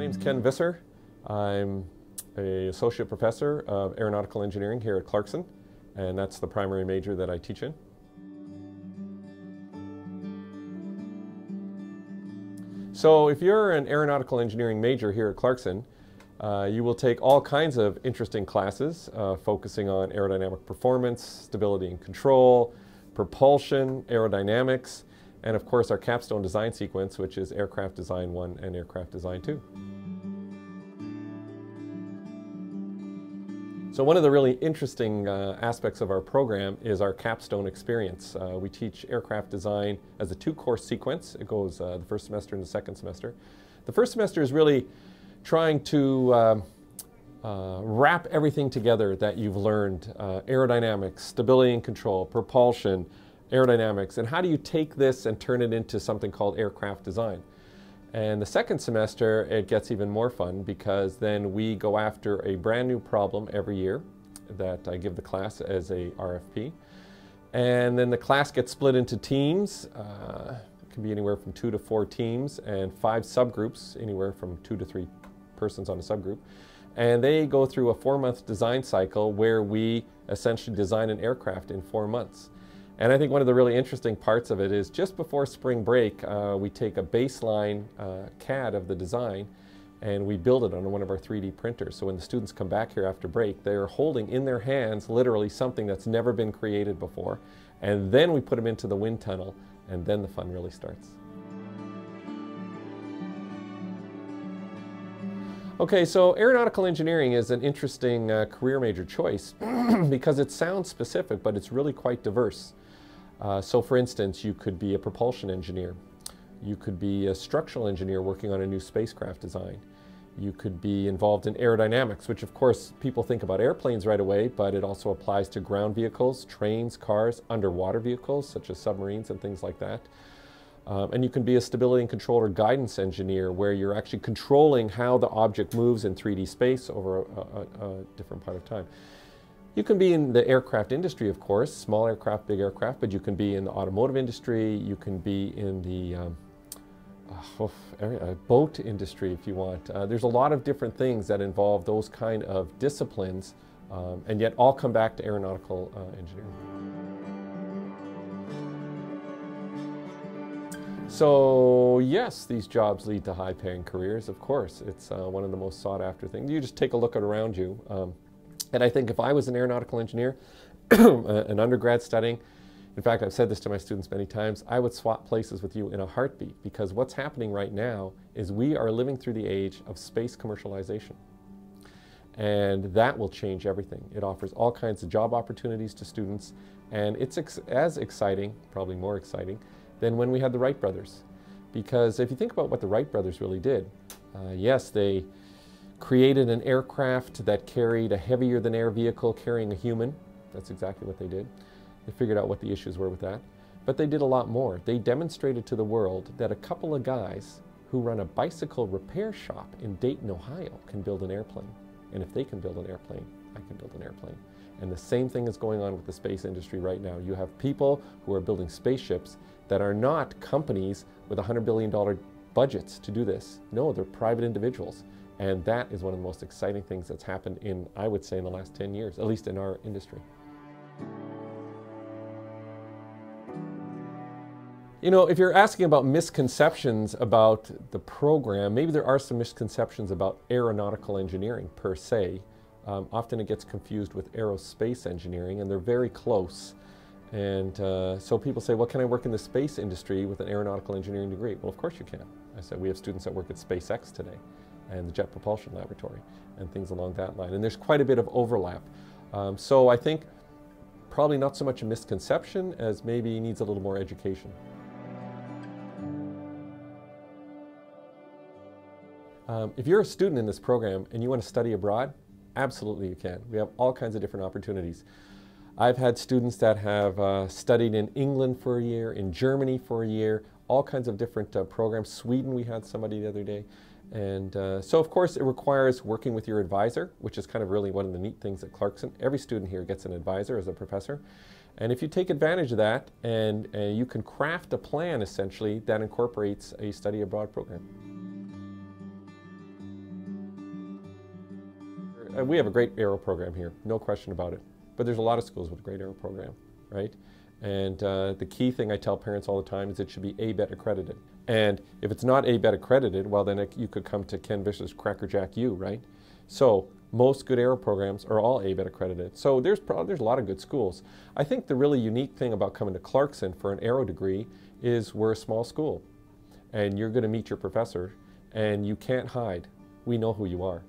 name's Ken Visser. I'm an associate professor of aeronautical engineering here at Clarkson, and that's the primary major that I teach in. So if you're an aeronautical engineering major here at Clarkson, you will take all kinds of interesting classes focusing on aerodynamic performance, stability and control, propulsion, aerodynamics, and of course our Capstone design sequence, which is Aircraft Design 1 and Aircraft Design 2. So one of the really interesting aspects of our program is our Capstone Experience. We teach aircraft design as a two-course sequence. It goes the first semester and the second semester. The first semester is really trying to wrap everything together that you've learned, aerodynamics, stability and control, propulsion, aerodynamics, and how do you take this and turn it into something called aircraft design. And the second semester, it gets even more fun because then we go after a brand new problem every year that I give the class as a RFP. And then the class gets split into teams. It can be anywhere from 2 to 4 teams and 5 subgroups, anywhere from 2 to 3 persons on a subgroup. And they go through a 4-month design cycle where we essentially design an aircraft in 4 months. And I think one of the really interesting parts of it is just before spring break, we take a baseline CAD of the design and we build it on one of our 3D printers. So when the students come back here after break, they're holding in their hands literally something that's never been created before. And then we put them into the wind tunnel, and then the fun really starts. Okay, so aeronautical engineering is an interesting career major choice because it sounds specific, but it's really quite diverse. So for instance, you could be a propulsion engineer. You could be a structural engineer working on a new spacecraft design. You could be involved in aerodynamics, which of course people think about airplanes right away, but it also applies to ground vehicles, trains, cars, underwater vehicles such as submarines and things like that. And you can be a stability and control or guidance engineer where you're actually controlling how the object moves in 3D space over a different part of time. You can be in the aircraft industry, of course, small aircraft, big aircraft, but you can be in the automotive industry, you can be in the boat industry if you want. There's a lot of different things that involve those kind of disciplines, and yet all come back to aeronautical engineering. So yes, these jobs lead to high-paying careers, of course. It's one of the most sought-after things. You just take a look around you. And I think if I was an aeronautical engineer, an undergrad studying, in fact, I've said this to my students many times, I would swap places with you in a heartbeat, because what's happening right now is we are living through the age of space commercialization. And that will change everything. It offers all kinds of job opportunities to students, and it's as exciting, probably more exciting, than when we had the Wright brothers. Because if you think about what the Wright brothers really did, yes, they created an aircraft that carried a heavier than air vehicle carrying a human. That's exactly what they did. They figured out what the issues were with that. But they did a lot more. They demonstrated to the world that a couple of guys who run a bicycle repair shop in Dayton, Ohio can build an airplane. And if they can build an airplane, I can build an airplane. And the same thing is going on with the space industry right now. You have people who are building spaceships that are not companies with $100 billion budgets to do this. No, they're private individuals. And that is one of the most exciting things that's happened in, I would say, in the last 10 years, at least in our industry. You know, if you're asking about misconceptions about the program, maybe there are some misconceptions about aeronautical engineering per se. Often it gets confused with aerospace engineering, and they're very close. And so people say, well, can I work in the space industry with an aeronautical engineering degree? Well, of course you can. I said, we have students that work at SpaceX today, and the Jet Propulsion Laboratory, and things along that line. And there's quite a bit of overlap. So I think probably not so much a misconception as maybe needs a little more education. If you're a student in this program and you want to study abroad, absolutely you can. We have all kinds of different opportunities. I've had students that have studied in England for a year, in Germany for a year, all kinds of different programs. Sweden, we had somebody the other day. And so of course it requires working with your advisor, which is kind of really one of the neat things at Clarkson. Every student here gets an advisor as a professor. And if you take advantage of that, and you can craft a plan essentially that incorporates a study abroad program. we have a great aero program here, no question about it. But there's a lot of schools with a great aero program, right? And the key thing I tell parents all the time is it should be ABET accredited. And if it's not ABET accredited, well then you could come to Ken Visser's Cracker Jack U, right? So most good aero programs are all ABET accredited. So there's a lot of good schools. I think the really unique thing about coming to Clarkson for an aero degree is we're a small school. And you're going to meet your professor, and you can't hide. We know who you are.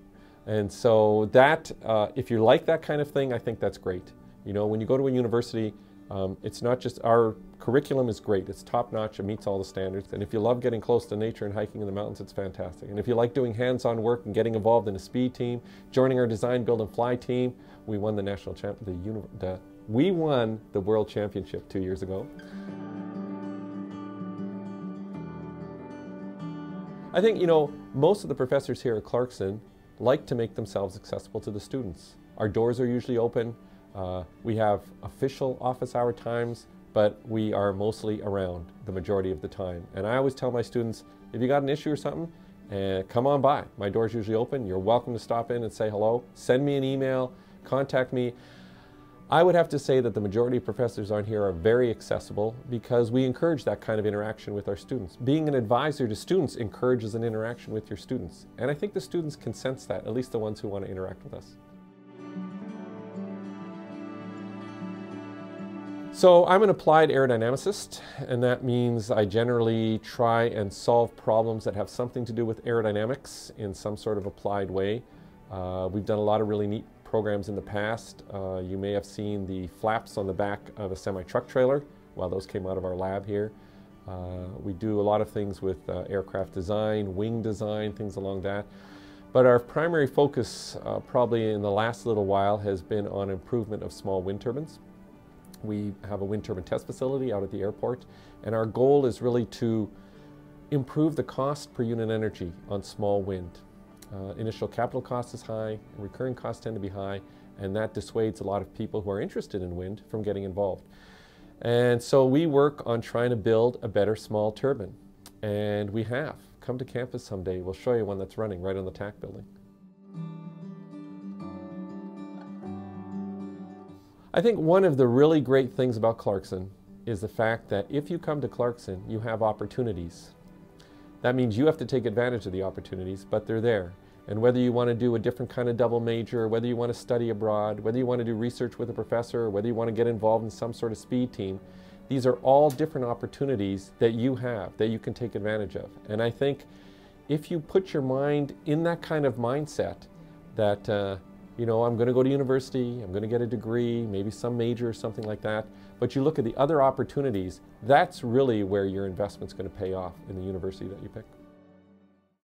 And so that, if you like that kind of thing, I think that's great. You know, when you go to a university, it's not just, our curriculum is great. It's top-notch. It meets all the standards. And if you love getting close to nature and hiking in the mountains, it's fantastic. And if you like doing hands-on work and getting involved in a speed team, joining our design, build, and fly team, we won the national we won the world championship 2 years ago. I think, you know, most of the professors here at Clarkson like to make themselves accessible to the students. Our doors are usually open. We have official office hour times, but we are mostly around the majority of the time. And I always tell my students, if you got an issue or something, come on by. My door's usually open. You're welcome to stop in and say hello. Send me an email, contact me. I would have to say that the majority of professors on here are very accessible because we encourage that kind of interaction with our students. Being an advisor to students encourages an interaction with your students. And I think the students can sense that, at least the ones who want to interact with us. So I'm an applied aerodynamicist, and that means I generally try and solve problems that have something to do with aerodynamics in some sort of applied way. We've done a lot of really neat programs in the past. You may have seen the flaps on the back of a semi-truck trailer. Well, those came out of our lab here. We do a lot of things with aircraft design, wing design, things along that. But our primary focus probably in the last little while has been on improvement of small wind turbines. We have a wind turbine test facility out at the airport, and our goal is really to improve the cost per unit energy on small wind. Initial capital cost is high, and recurring costs tend to be high, and that dissuades a lot of people who are interested in wind from getting involved. And so we work on trying to build a better small turbine, and we have. Come to campus someday, we'll show you one that's running right on the TAC building. I think one of the really great things about Clarkson is the fact that if you come to Clarkson, you have opportunities. That means you have to take advantage of the opportunities, but they're there. And whether you want to do a different kind of double major, whether you want to study abroad, whether you want to do research with a professor, whether you want to get involved in some sort of speed team, these are all different opportunities that you have, that you can take advantage of. And I think if you put your mind in that kind of mindset that you know, I'm going to go to university, I'm going to get a degree, maybe some major or something like that, but you look at the other opportunities, that's really where your investment's going to pay off in the university that you pick.